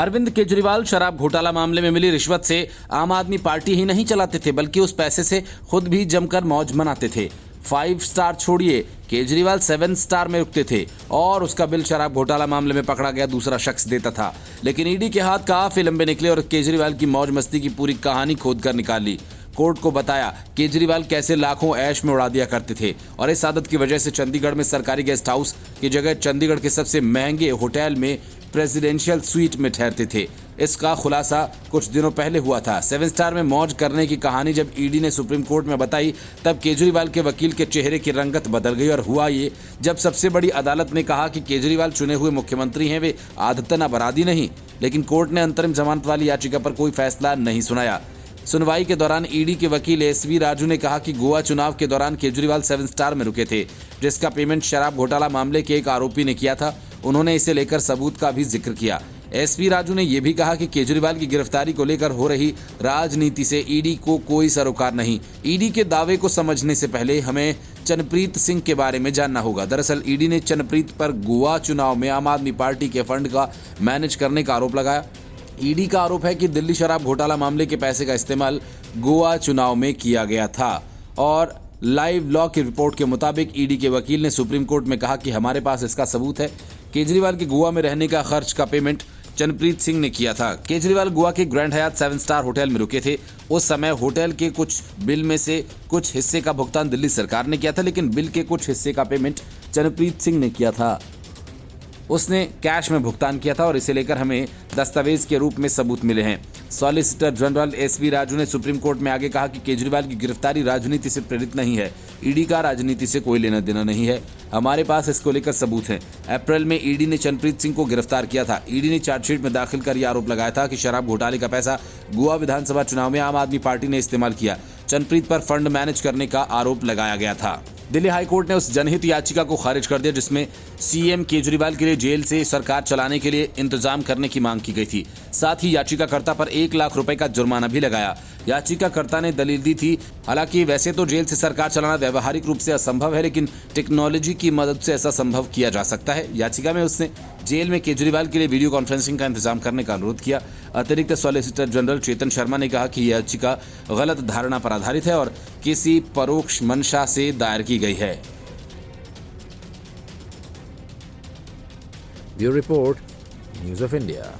अरविंद केजरीवाल शराब घोटाला मामले में मिली रिश्वत से आम आदमी पार्टी ही नहीं चलाते थे, बल्कि उस पैसे से खुद भी जमकर मौज मनाते थे। 5 स्टार छोड़िए, केजरीवाल 7 स्टार में रुकते थे और उसका बिल शराब घोटाला मामले में पकड़ा गया दूसरा शख्स देता था। लेकिन ईडी के हाथ काफी लंबे निकले और केजरीवाल की मौज मस्ती की पूरी कहानी खोद कर निकाली। कोर्ट को बताया केजरीवाल कैसे लाखों ऐश में उड़ा दिया करते थे और इस आदत की वजह से चंडीगढ़ में सरकारी गेस्ट हाउस की जगह चंडीगढ़ के सबसे महंगे होटल में प्रेसिडेंशियल स्वीट में ठहरते थे। इसका खुलासा कुछ दिनों पहले हुआ था। 7 स्टार में मौज करने की कहानी जब ईडी ने सुप्रीम कोर्ट में बताई, तब केजरीवाल के वकील के चेहरे की रंगत बदल गई। और हुआ ये, जब सबसे बड़ी अदालत ने कहा कि केजरीवाल चुने हुए मुख्यमंत्री हैं, वे आदतन अपराधी नहीं। लेकिन कोर्ट ने अंतरिम जमानत वाली याचिका पर कोई फैसला नहीं सुनाया। सुनवाई के दौरान ईडी के वकील एसवी राजू ने कहा कि गोवा चुनाव के दौरान केजरीवाल 7 स्टार में रुके थे, जिसका पेमेंट शराब घोटाला मामले के एक आरोपी ने किया था। उन्होंने इसे लेकर सबूत का भी जिक्र किया। एसपी राजू ने यह भी कहा कि केजरीवाल की गिरफ्तारी को लेकर हो रही राजनीति से ईडी को कोई सरोकार नहीं। ईडी के दावे को समझने से पहले हमें चनप्रीत सिंह के बारे में जानना होगा। दरअसल ईडी ने चनप्रीत पर गोवा चुनाव में आम आदमी पार्टी के फंड का मैनेज करने का आरोप लगाया। ईडी का आरोप है कि दिल्ली शराब घोटाला मामले के पैसे का इस्तेमाल गोवा चुनाव में किया गया था। और लाइव लॉ की रिपोर्ट के मुताबिक ईडी के वकील ने सुप्रीम कोर्ट में कहा कि हमारे पास इसका सबूत है। केजरीवाल के गोवा में रहने का खर्च का पेमेंट चनप्रीत सिंह ने किया था। केजरीवाल गोवा के ग्रैंड हयात 7 स्टार होटल में रुके थे। उस समय होटल के कुछ बिल में से कुछ हिस्से का भुगतान दिल्ली सरकार ने किया था, लेकिन बिल के कुछ हिस्से का पेमेंट चनप्रीत सिंह ने किया था। उसने कैश में भुगतान किया था और इसे लेकर हमें दस्तावेज के रूप में सबूत मिले हैं। सॉलिसिटर जनरल एसवी राजू ने सुप्रीम कोर्ट में आगे कहा कि केजरीवाल की गिरफ्तारी राजनीति से प्रेरित नहीं है। ईडी का राजनीति से कोई लेना देना नहीं है। हमारे पास इसको लेकर सबूत हैं। अप्रैल में ईडी ने चनप्रीत सिंह को गिरफ्तार किया था। ईडी ने चार्जशीट में दाखिल कर यह आरोप लगाया था कि शराब घोटाले का पैसा गोवा विधानसभा चुनाव में आम आदमी पार्टी ने इस्तेमाल किया। चनप्रीत पर फंड मैनेज करने का आरोप लगाया गया था। दिल्ली हाईकोर्ट ने उस जनहित याचिका को खारिज कर दिया जिसमें सीएम केजरीवाल के लिए जेल से सरकार चलाने के लिए इंतजाम करने की मांग की गई थी। साथ ही याचिकाकर्ता पर 1 लाख रुपए का जुर्माना भी लगाया। याचिकाकर्ता ने दलील दी थी, हालांकि वैसे तो जेल से सरकार चलाना व्यवहारिक रूप से असंभव है, लेकिन टेक्नोलॉजी की मदद से ऐसा संभव किया जा सकता है। याचिका में उसने जेल में केजरीवाल के लिए वीडियो कॉन्फ्रेंसिंग का इंतजाम करने का अनुरोध किया। अतिरिक्त सॉलिसिटर जनरल चेतन शर्मा ने कहा कि यह याचिका गलत धारणा पर आधारित है और किसी परोक्ष मंशा से दायर की गई है। Bureau report, news of India.